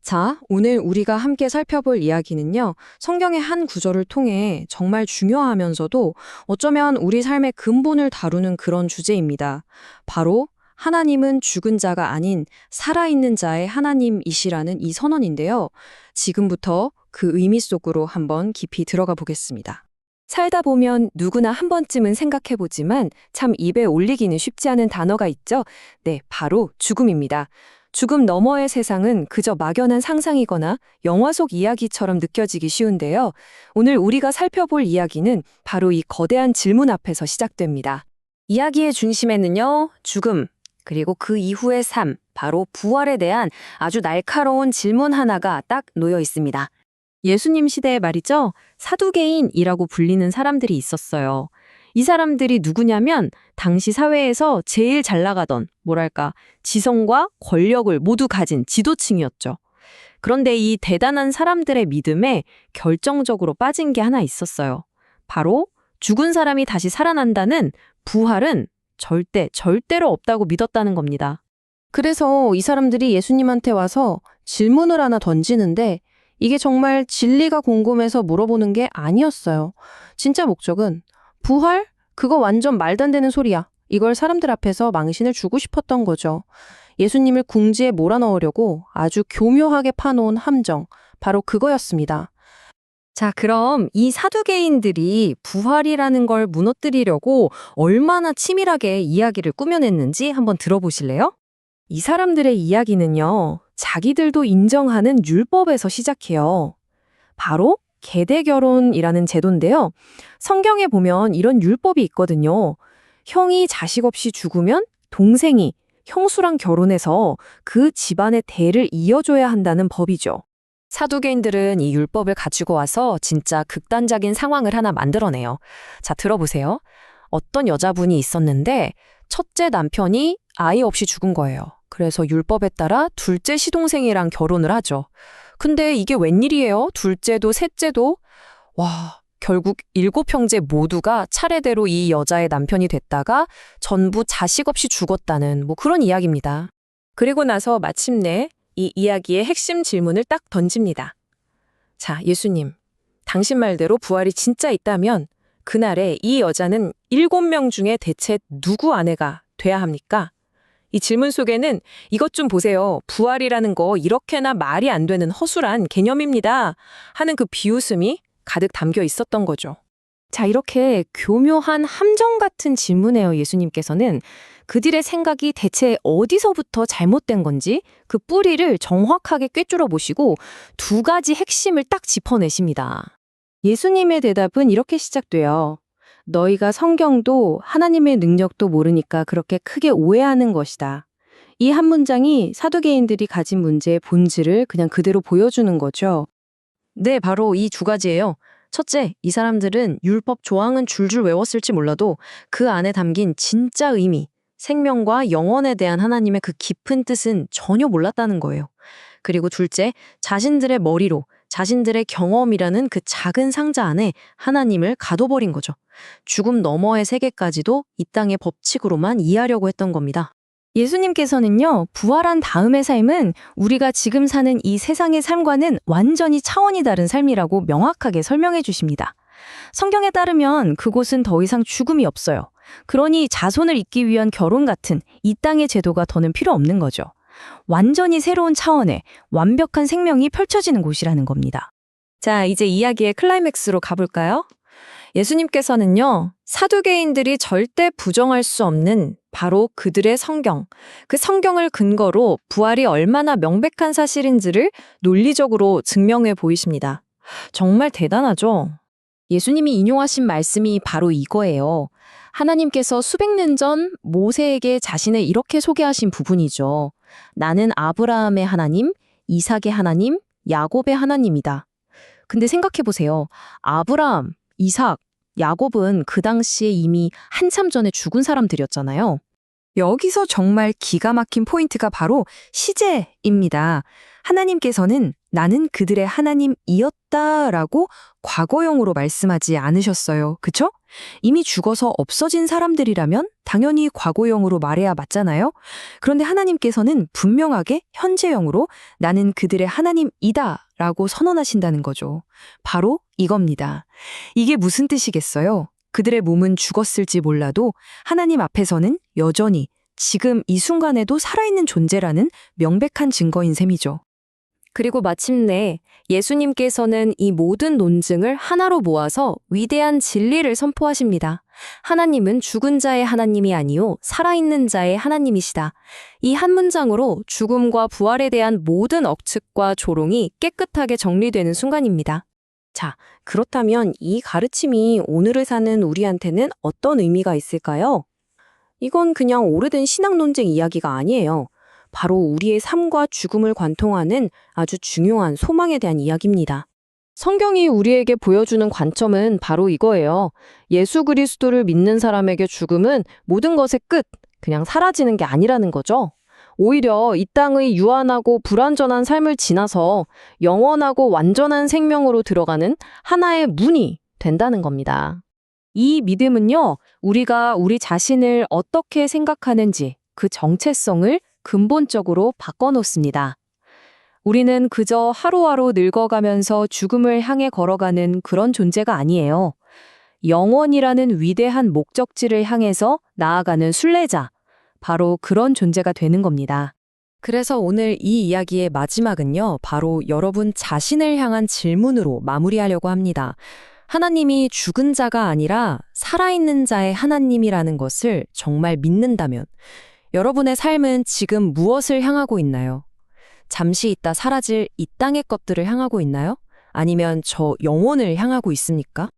자, 오늘 우리가 함께 살펴볼 이야기는요, 성경의 한 구절을 통해 정말 중요하면서도 어쩌면 우리 삶의 근본을 다루는 그런 주제입니다. 바로 하나님은 죽은 자가 아닌 살아있는 자의 하나님이시라는 이 선언인데요. 지금부터 그 의미 속으로 한번 깊이 들어가 보겠습니다. 살다 보면 누구나 한 번쯤은 생각해보지만 참 입에 올리기는 쉽지 않은 단어가 있죠. 네, 바로 죽음입니다. 죽음 너머의 세상은 그저 막연한 상상이거나 영화 속 이야기처럼 느껴지기 쉬운데요. 오늘 우리가 살펴볼 이야기는 바로 이 거대한 질문 앞에서 시작됩니다. 이야기의 중심에는요, 죽음, 그리고 그 이후의 삶, 바로 부활에 대한 아주 날카로운 질문 하나가 딱 놓여 있습니다. 예수님 시대에 말이죠, 사두개인이라고 불리는 사람들이 있었어요. 이 사람들이 누구냐면 당시 사회에서 제일 잘 나가던, 뭐랄까, 지성과 권력을 모두 가진 지도층이었죠. 그런데 이 대단한 사람들의 믿음에 결정적으로 빠진 게 하나 있었어요. 바로 죽은 사람이 다시 살아난다는 부활은 절대로 없다고 믿었다는 겁니다. 그래서 이 사람들이 예수님한테 와서 질문을 하나 던지는데 이게 정말 진리가 궁금해서 물어보는 게 아니었어요. 진짜 목적은 부활? 그거 완전 말도 안 되는 소리야. 이걸 사람들 앞에서 망신을 주고 싶었던 거죠. 예수님을 궁지에 몰아넣으려고 아주 교묘하게 파놓은 함정, 바로 그거였습니다. 자, 그럼 이 사두개인들이 부활이라는 걸 무너뜨리려고 얼마나 치밀하게 이야기를 꾸며냈는지 한번 들어보실래요? 이 사람들의 이야기는요, 자기들도 인정하는 율법에서 시작해요. 바로 계대결혼이라는 제도인데요. 성경에 보면 이런 율법이 있거든요. 형이 자식 없이 죽으면 동생이 형수랑 결혼해서 그 집안의 대를 이어줘야 한다는 법이죠. 사두개인들은 이 율법을 가지고 와서 진짜 극단적인 상황을 하나 만들어내요. 자, 들어보세요. 어떤 여자분이 있었는데 첫째 남편이 아이 없이 죽은 거예요. 그래서 율법에 따라 둘째 시동생이랑 결혼을 하죠. 근데 이게 웬일이에요? 둘째도 셋째도? 와, 결국 7형제 모두가 차례대로 이 여자의 남편이 됐다가 전부 자식 없이 죽었다는 그런 이야기입니다. 그리고 나서 마침내 이 이야기의 핵심 질문을 딱 던집니다. 자, 예수님, 당신 말대로 부활이 진짜 있다면 그날에 이 여자는 7명 중에 대체 누구 아내가 돼야 합니까? 이 질문 속에는 이것 좀 보세요. 부활이라는 거 이렇게나 말이 안 되는 허술한 개념입니다. 하는 그 비웃음이 가득 담겨 있었던 거죠. 자, 이렇게 교묘한 함정 같은 질문에요, 예수님께서는 그들의 생각이 대체 어디서부터 잘못된 건지 그 뿌리를 정확하게 꿰뚫어 보시고 두 가지 핵심을 딱 짚어내십니다. 예수님의 대답은 이렇게 시작돼요. 너희가 성경도 하나님의 능력도 모르니까 그렇게 크게 오해하는 것이다. 이 한 문장이 사두개인들이 가진 문제의 본질을 그냥 그대로 보여주는 거죠. 네, 바로 이 두 가지예요. 첫째, 이 사람들은 율법 조항은 줄줄 외웠을지 몰라도 그 안에 담긴 진짜 의미, 생명과 영혼에 대한 하나님의 그 깊은 뜻은 전혀 몰랐다는 거예요. 그리고 둘째, 자신들의 머리로 자신들의 경험이라는 그 작은 상자 안에 하나님을 가둬버린 거죠. 죽음 너머의 세계까지도 이 땅의 법칙으로만 이해하려고 했던 겁니다. 예수님께서는요, 부활한 다음의 삶은 우리가 지금 사는 이 세상의 삶과는 완전히 차원이 다른 삶이라고 명확하게 설명해 주십니다. 성경에 따르면 그곳은 더 이상 죽음이 없어요. 그러니 자손을 잇기 위한 결혼 같은 이 땅의 제도가 더는 필요 없는 거죠. 완전히 새로운 차원의 완벽한 생명이 펼쳐지는 곳이라는 겁니다. 자, 이제 이야기의 클라이맥스로 가볼까요? 예수님께서는요, 사두개인들이 절대 부정할 수 없는 바로 그들의 성경, 그 성경을 근거로 부활이 얼마나 명백한 사실인지를 논리적으로 증명해 보이십니다. 정말 대단하죠? 예수님이 인용하신 말씀이 바로 이거예요. 하나님께서 수백 년 전 모세에게 자신을 이렇게 소개하신 부분이죠. 나는 아브라함의 하나님, 이삭의 하나님, 야곱의 하나님이다. 근데 생각해 보세요. 아브라함, 이삭, 야곱은 그 당시에 이미 한참 전에 죽은 사람들이었잖아요. 여기서 정말 기가 막힌 포인트가 바로 시제입니다. 하나님께서는 나는 그들의 하나님이었다라고 과거형으로 말씀하지 않으셨어요. 그쵸? 이미 죽어서 없어진 사람들이라면 당연히 과거형으로 말해야 맞잖아요. 그런데 하나님께서는 분명하게 현재형으로 나는 그들의 하나님이다 라고 선언하신다는 거죠. 바로 이겁니다. 이게 무슨 뜻이겠어요? 그들의 몸은 죽었을지 몰라도 하나님 앞에서는 여전히 지금 이 순간에도 살아있는 존재라는 명백한 증거인 셈이죠. 그리고 마침내 예수님께서는 이 모든 논증을 하나로 모아서 위대한 진리를 선포하십니다. 하나님은 죽은 자의 하나님이 아니요 살아있는 자의 하나님이시다. 이 한 문장으로 죽음과 부활에 대한 모든 억측과 조롱이 깨끗하게 정리되는 순간입니다. 자, 그렇다면 이 가르침이 오늘을 사는 우리한테는 어떤 의미가 있을까요? 이건 그냥 오래된 신학 논쟁 이야기가 아니에요. 바로 우리의 삶과 죽음을 관통하는 아주 중요한 소망에 대한 이야기입니다. 성경이 우리에게 보여주는 관점은 바로 이거예요. 예수 그리스도를 믿는 사람에게 죽음은 모든 것의 끝, 그냥 사라지는 게 아니라는 거죠. 오히려 이 땅의 유한하고 불완전한 삶을 지나서 영원하고 완전한 생명으로 들어가는 하나의 문이 된다는 겁니다. 이 믿음은요, 우리가 우리 자신을 어떻게 생각하는지 그 정체성을 근본적으로 바꿔놓습니다. 우리는 그저 하루하루 늙어가면서 죽음을 향해 걸어가는 그런 존재가 아니에요. 영원이라는 위대한 목적지를 향해서 나아가는 순례자, 바로 그런 존재가 되는 겁니다. 그래서 오늘 이 이야기의 마지막은요, 바로 여러분 자신을 향한 질문으로 마무리하려고 합니다. 하나님이 죽은 자가 아니라 살아있는 자의 하나님이라는 것을 정말 믿는다면 여러분의 삶은 지금 무엇을 향하고 있나요? 잠시 있다 사라질 이 땅의 것들을 향하고 있나요? 아니면 저 영혼을 향하고 있습니까?